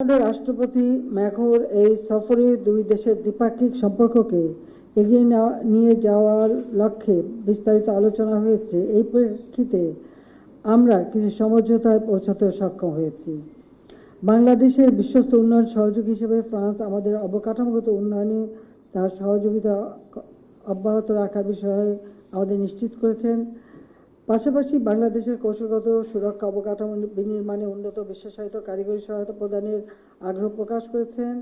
রাষ্ট্রপতি ম্যাক্রোর এই সফরে দুই দেশের দ্বিপাক্ষিক সম্পর্ককে এগিয়ে নিয়ে যাওয়ার লক্ষ্যে বিস্তারিত আলোচনা হয়েছে। এই প্রেক্ষিতে আমরা কিছু সমঝোতায় পৌঁছাতে সক্ষম হয়েছি। বাংলাদেশের বিশ্বস্ত উন্নয়ন সহযোগী হিসেবে ফ্রান্স আমাদের অবকাঠামোগত উন্নয়নে তার সহযোগিতা অব্যাহত রাখার বিষয়ে আমাদের নিশ্চিত করেছেন। পাশাপাশি বাংলাদেশের কৌশলগত সুরক্ষা অবকাঠামো বিনির্মাণে উন্নত বিশেষায়িত কারিগরি সহায়তা প্রদানের আগ্রহ প্রকাশ করেছেন।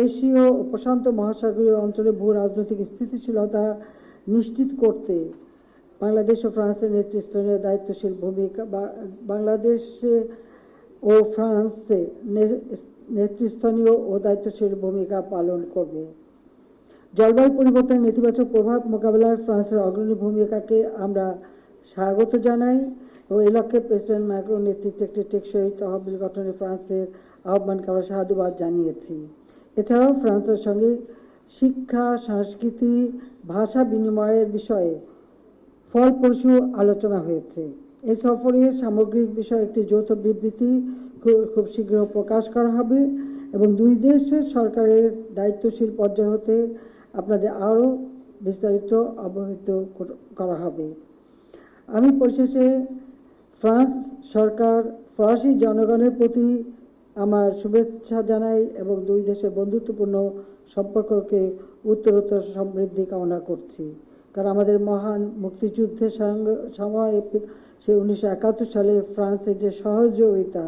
এশীয় ও প্রশান্ত মহাসাগরীয় অঞ্চলে ভূ রাজনৈতিক স্থিতিশীলতা নিশ্চিত করতে বাংলাদেশ ও ফ্রান্সের নেতৃস্থানীয় দায়িত্বশীল ভূমিকা বাংলাদেশে ও ফ্রান্সে নেতৃস্থানীয় ও দায়িত্বশীল ভূমিকা পালন করবে। জলবায়ু পরিবর্তনের নেতিবাচক প্রভাব মোকাবেলায় ফ্রান্সের অগ্রণী ভূমিকাকে আমরা স্বাগত জানাই ও এই লক্ষ্যে প্রেসিডেন্ট ম্যাক্রোর নেতৃত্বে একটি টেকসই তহবিল গঠনে ফ্রান্সের আহ্বানকে আমরা সাধুবাদ জানিয়েছি। এছাড়াও ফ্রান্সের সঙ্গে শিক্ষা, সংস্কৃতি, ভাষা বিনিময়ের বিষয়ে ফলপ্রসূ আলোচনা হয়েছে। এই সফরে সামগ্রিক বিষয়ে একটি যৌথ বিবৃতি খুব শীঘ্র প্রকাশ করা হবে এবং দুই দেশের সরকারের দায়িত্বশীল পর্যায় হতে আপনাদের আরও বিস্তারিত অবহিত করা হবে। আমি পরিশেষে ফ্রান্স সরকার, ফরাসি জনগণের প্রতি আমার শুভেচ্ছা জানাই এবং দুই দেশের বন্ধুত্বপূর্ণ সম্পর্ককে উত্তরোত্তর সমৃদ্ধি কামনা করছি। কারণ আমাদের মহান মুক্তিযুদ্ধের সময় সে 1971 সালে ফ্রান্সের যে সহযোগিতা,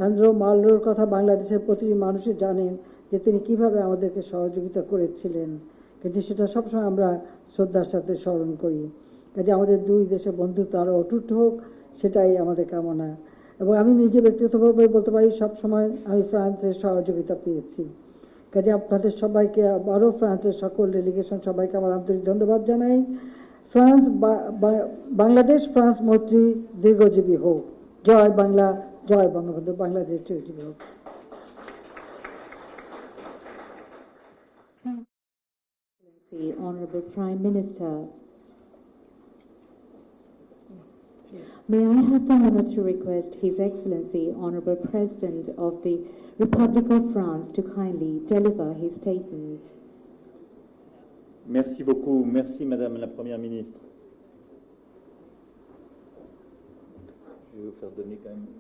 আন্দ্রে মালরোর কথা বাংলাদেশের প্রতিটি মানুষই জানেন যে তিনি কিভাবে আমাদেরকে সহযোগিতা করেছিলেন, যে সেটা সবসময় আমরা শ্রদ্ধার সাথে স্মরণ করি। কাজে আমাদের দুই দেশের বন্ধুত্ব আরও অটুট হোক, সেটাই আমাদের কামনা। এবং আমি নিজে ব্যক্তিগতভাবে বলতে পারি সবসময় আমি ফ্রান্সের সহযোগিতা পেয়েছি। কাজে আপনাদের সবাইকে আবারও ফ্রান্সের সকল ডেলিগেশন সবাইকে আমার আন্তরিক ধন্যবাদ জানাই। ফ্রান্স বাংলাদেশ ফ্রান্স মৈত্রী দীর্ঘজীবী হোক। জয় বাংলা, জয় বঙ্গবন্ধু। বাংলাদেশ চিরজীবী হোক। Honorable Prime Minister, may I have the honor to request His Excellency, Honorable President of the Republic of France, to kindly deliver his statement. Merci beaucoup. Merci Madame la Première ministre. Je vais vous faire donner quand même.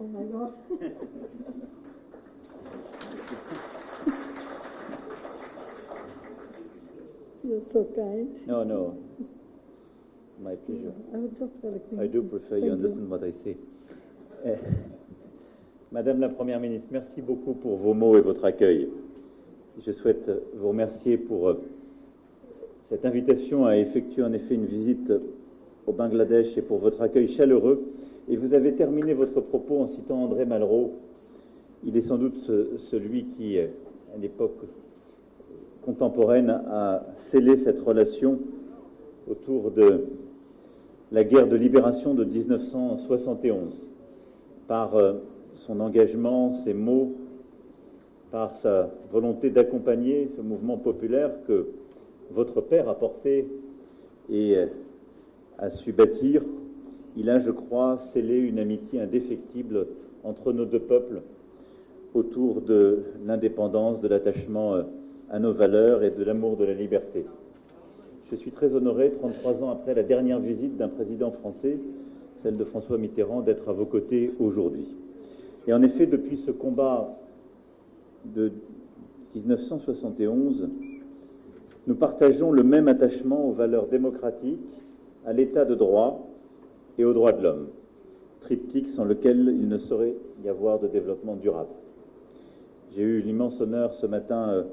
Oh my God. You're so kind. No, my pleasure. I was just collecting. I do prefer you understand what I say. Madame la Première ministre, merci beaucoup pour vos mots et votre accueil. Je souhaite vous remercier pour cette invitation à effectuer en effet une visite au Bangladesh et pour votre accueil chaleureux. Et vous avez terminé votre propos en citant André Malraux. Il est sans doute celui qui, à l'époque contemporaine, a scellé cette relation autour de la guerre de libération de 1971 par son engagement, ses mots, par sa volonté d'accompagner ce mouvement populaire que votre père a porté et a su bâtir. Il a, je crois, scellé une amitié indéfectible entre nos deux peuples autour de l'indépendance, de l'attachement à nos valeurs et de l'amour de la liberté. Je suis très honoré, 33 ans après la dernière visite d'un président français, celle de François Mitterrand, d'être à vos côtés aujourd'hui. Et en effet, depuis ce combat de 1971, nous partageons le même attachement aux valeurs démocratiques, à l'état de droit et aux droits de l'homme, triptyque sans lequel il ne saurait y avoir de développement durable. J'ai eu l'immense honneur ce matin,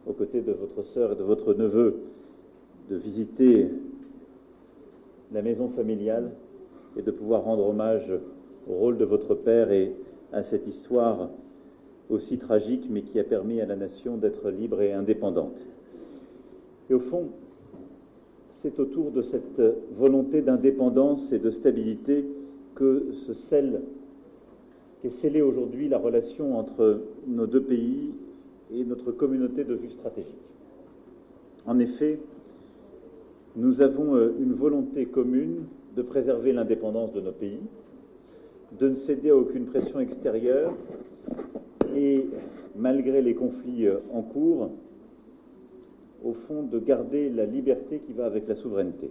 aux côtés de votre sœur et de votre neveu, de visiter la maison familiale et de pouvoir rendre hommage au rôle de votre père et à cette histoire aussi tragique, mais qui a permis à la nation d'être libre et indépendante. Et au fond, c'est autour de cette volonté d'indépendance et de stabilité que qu'est scellée aujourd'hui la relation entre nos deux pays et notre communauté de vue stratégique. En effet, Nous avons une volonté commune de préserver l'indépendance de nos pays, de ne céder à aucune pression extérieure et, malgré les conflits en cours, au fond, de garder la liberté qui va avec la souveraineté.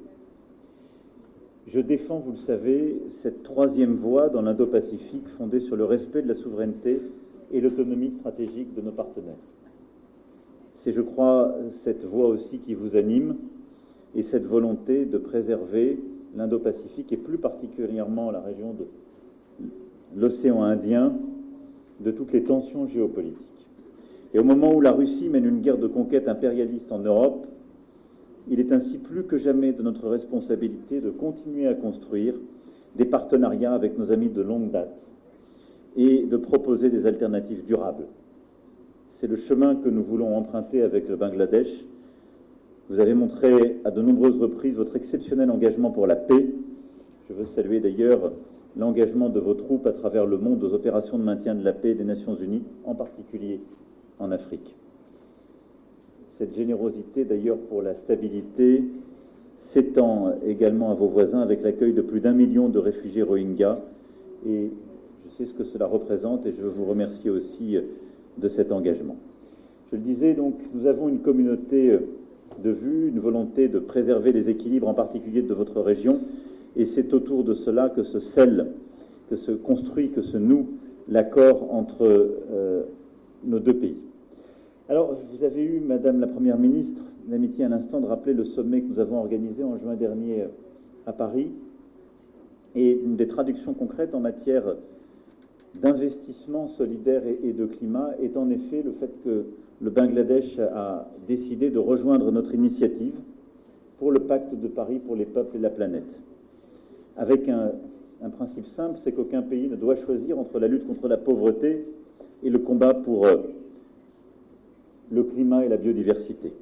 Je défends, vous le savez, cette troisième voie dans l'Indo-Pacifique fondée sur le respect de la souveraineté et l'autonomie stratégique de nos partenaires. C'est, je crois, cette voie aussi qui vous anime et cette volonté de préserver l'Indo-Pacifique et plus particulièrement la région de l'océan Indien de toutes les tensions géopolitiques. Et au moment où la Russie mène une guerre de conquête impérialiste en Europe, il est ainsi plus que jamais de notre responsabilité de continuer à construire des partenariats avec nos amis de longue date et de proposer des alternatives durables. C'est le chemin que nous voulons emprunter avec le Bangladesh. Vous avez montré à de nombreuses reprises votre exceptionnel engagement pour la paix. Je veux saluer d'ailleurs l'engagement de vos troupes à travers le monde aux opérations de maintien de la paix des Nations Unies, en particulier en Afrique. Cette générosité d'ailleurs pour la stabilité s'étend également à vos voisins avec l'accueil de plus d'1 million de réfugiés Rohingyas. Et je sais ce que cela représente et je veux vous remercier aussi de cet engagement. Je le disais donc, nous avons une communauté de vues, une volonté de préserver les équilibres, en particulier de votre région, et c'est autour de cela que se scelle, que se construit, que se noue l'accord entre nos deux pays. Alors, vous avez eu, Madame la Première ministre, l'amitié à l'instant de rappeler le sommet que nous avons organisé en juin dernier à Paris, et une des traductions concrètes en matière d'investissement solidaire et de climat est en effet le fait que le Bangladesh a décidé de rejoindre notre initiative pour le pacte de Paris pour les peuples et la planète. Avec un principe simple, c'est qu'aucun pays ne doit choisir entre la lutte contre la pauvreté et le combat pour le climat et la biodiversité.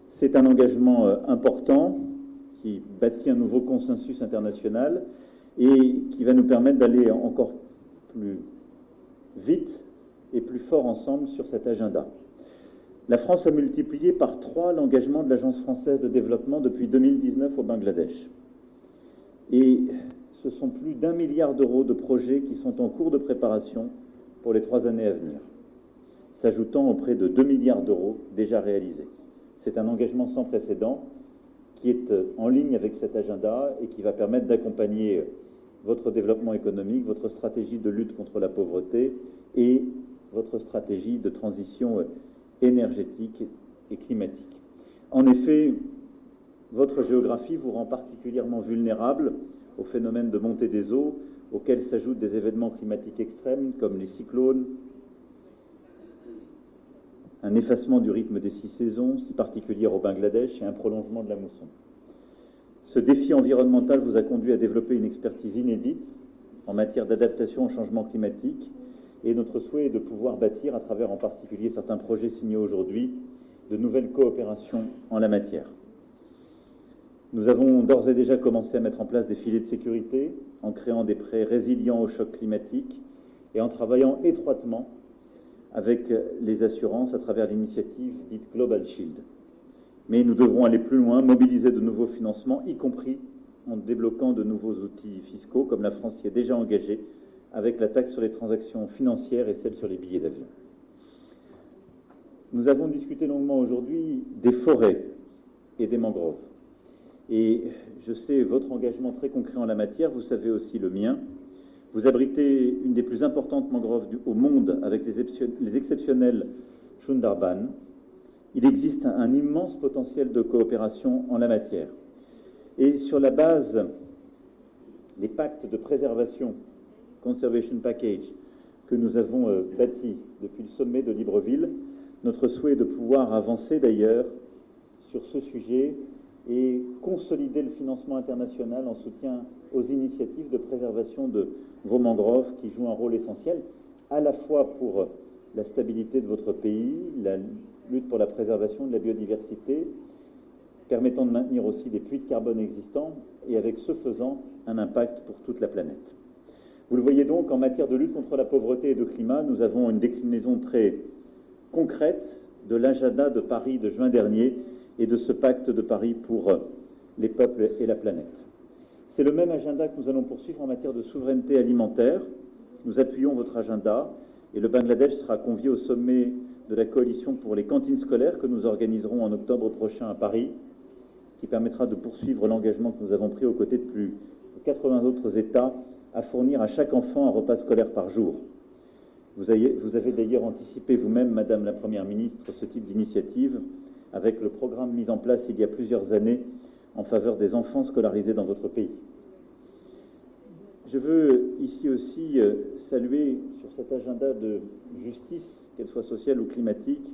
C'est un engagement important qui bâtit un nouveau consensus international et qui va nous permettre d'aller encore plus vite et plus fort ensemble sur cet agenda. La France a multiplié par 3 l'engagement de l'Agence française de développement depuis 2019 au Bangladesh. Et ce sont plus d'1 milliard d'euros de projets qui sont en cours de préparation pour les 3 années à venir, s'ajoutant auprès de 2 milliards d'euros déjà réalisés. C'est un engagement sans précédent qui est en ligne avec cet agenda et qui va permettre d'accompagner votre développement économique, votre stratégie de lutte contre la pauvreté et votre stratégie de transition énergétique et climatique. En effet, votre géographie vous rend particulièrement vulnérable aux phénomènes de montée des eaux, auxquels s'ajoutent des événements climatiques extrêmes comme les cyclones, un effacement du rythme des 6 saisons, si particulière au Bangladesh, et un prolongement de la mousson. Ce défi environnemental vous a conduit à développer une expertise inédite en matière d'adaptation au changement climatique, et notre souhait est de pouvoir bâtir, à travers en particulier certains projets signés aujourd'hui, de nouvelles coopérations en la matière. Nous avons d'ores et déjà commencé à mettre en place des filets de sécurité, en créant des prêts résilients au choc climatique et en travaillant étroitement avec les assurances à travers l'initiative dite Global Shield. Mais nous devrons aller plus loin, mobiliser de nouveaux financements, y compris en débloquant de nouveaux outils fiscaux, comme la France s'y est déjà engagée, avec la taxe sur les transactions financières et celle sur les billets d'avion. Nous avons discuté longuement aujourd'hui des forêts et des mangroves. Et je sais votre engagement très concret en la matière, vous savez aussi le mien. Vous abritez une des plus importantes mangroves au monde avec les exceptionnels Sundarban. Il existe un immense potentiel de coopération en la matière. Et sur la base des pactes de préservation, Conservation Package, que nous avons bâtis depuis le sommet de Libreville, notre souhait est de pouvoir avancer d'ailleurs sur ce sujet et consolider le financement international en soutien aux initiatives de préservation de vos mangroves qui jouent un rôle essentiel, à la fois pour la stabilité de votre pays, la lutte pour la préservation de la biodiversité, permettant de maintenir aussi des puits de carbone existants et avec ce faisant un impact pour toute la planète. Vous le voyez donc, en matière de lutte contre la pauvreté et de climat, nous avons une déclinaison très concrète de l'agenda de Paris de juin dernier et de ce pacte de Paris pour les peuples et la planète. C'est le même agenda que nous allons poursuivre en matière de souveraineté alimentaire. Nous appuyons votre agenda et le Bangladesh sera convié au sommet de la coalition pour les cantines scolaires que nous organiserons en octobre prochain à Paris, qui permettra de poursuivre l'engagement que nous avons pris aux côtés de plus de 80 autres États à fournir à chaque enfant un repas scolaire par jour. Vous avez d'ailleurs anticipé vous-même, Madame la Première ministre, ce type d'initiative avec le programme mis en place il y a plusieurs années en faveur des enfants scolarisés dans votre pays. Je veux ici aussi saluer sur cet agenda de justice, qu'elle soit sociale ou climatique,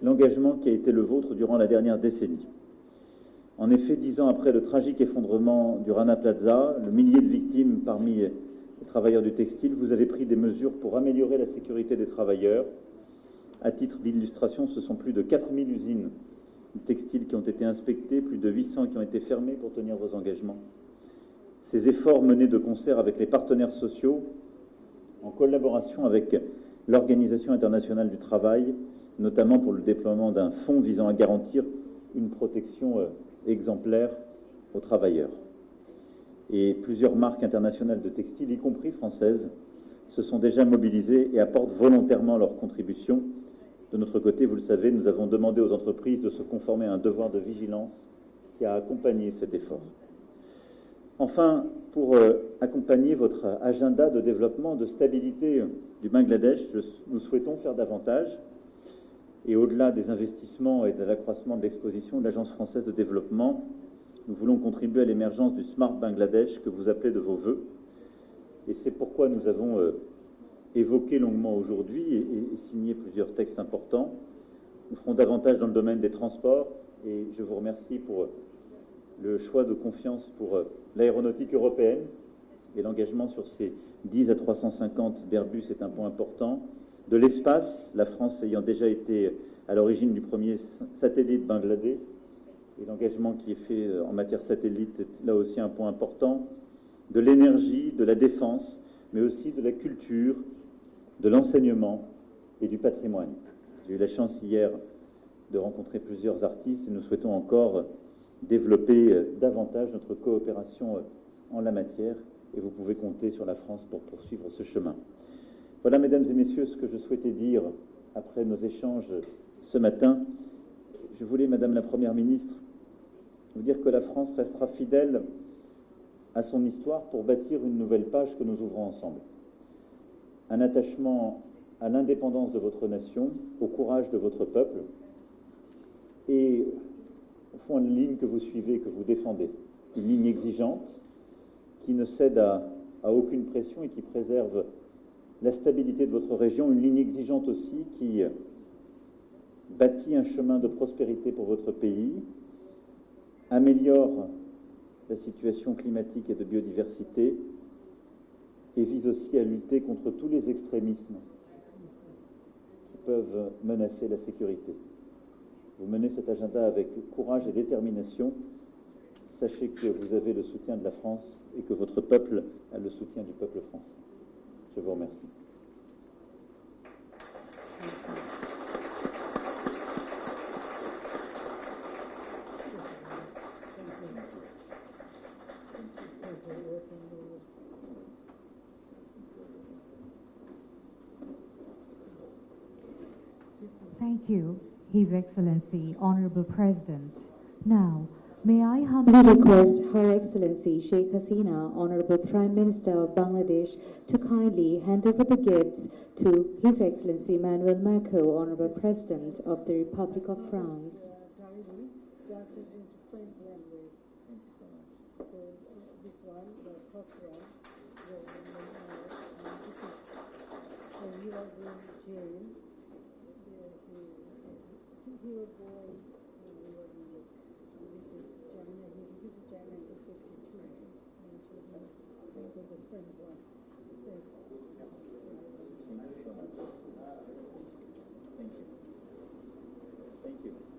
l'engagement qui a été le vôtre durant la dernière décennie. En effet, 10 ans après le tragique effondrement du Rana Plaza, le millier de victimes parmi les travailleurs du textile, vous avez pris des mesures pour améliorer la sécurité des travailleurs. À titre d'illustration, ce sont plus de 4000 usines de textile qui ont été inspectées, plus de 800 qui ont été fermées pour tenir vos engagements. Ces efforts menés de concert avec les partenaires sociaux, en collaboration avec l'Organisation internationale du travail, notamment pour le déploiement d'un fonds visant à garantir une protection exemplaire aux travailleurs. Et plusieurs marques internationales de textiles, y compris françaises, se sont déjà mobilisées et apportent volontairement leur contribution. De notre côté, vous le savez, nous avons demandé aux entreprises de se conformer à un devoir de vigilance qui a accompagné cet effort. Enfin, pour accompagner votre agenda de développement, de stabilité du Bangladesh, nous souhaitons faire davantage. Et au-delà des investissements et de l'accroissement de l'exposition de l'Agence française de développement, nous voulons contribuer à l'émergence du Smart Bangladesh que vous appelez de vos voeux. Et c'est pourquoi nous avons évoqué longuement aujourd'hui et signé plusieurs textes importants. Nous ferons davantage dans le domaine des transports et je vous remercie pour le choix de confiance pour l'aéronautique européenne et l'engagement sur ces 10 à 350 d'Airbus est un point important. De l'espace, la France ayant déjà été à l'origine du premier satellite Bangladesh et l'engagement qui est fait en matière satellite est là aussi un point important. De l'énergie, de la défense, mais aussi de la culture, de l'enseignement et du patrimoine. J'ai eu la chance hier de rencontrer plusieurs artistes et nous souhaitons encore développer davantage notre coopération en la matière et vous pouvez compter sur la France pour poursuivre ce chemin. Voilà, mesdames et messieurs, ce que je souhaitais dire après nos échanges ce matin. Je voulais, Madame la Première ministre, vous dire que la France restera fidèle à son histoire pour bâtir une nouvelle page que nous ouvrons ensemble. Un attachement à l'indépendance de votre nation, au courage de votre peuple et au fond une ligne que vous suivez, que vous défendez. Une ligne exigeante qui ne cède à aucune pression et qui préserve la stabilité de votre région. Une ligne exigeante aussi qui bâtit un chemin de prospérité pour votre pays, améliore la situation climatique et de biodiversité et vise aussi à lutter contre tous les extrémismes qui peuvent menacer la sécurité. Vous menez cet agenda avec courage et détermination. Sachez que vous avez le soutien de la France et que votre peuple a le soutien du peuple français. Je vous remercie. Thank you, His Excellency, Honorable President. Now, may I humbly Request Her Excellency Sheikh Hasina, Honorable Prime Minister of Bangladesh, to kindly hand over the gifts to His Excellency Emmanuel Macron, Honorable President of the Republic of France. Diary translated into French language. So this one, the first one, so he was in jail. He was born when he was in jail. This is China. He visited China in 1952. So the French one. Yes. Thank you so much. Thank you. Thank you.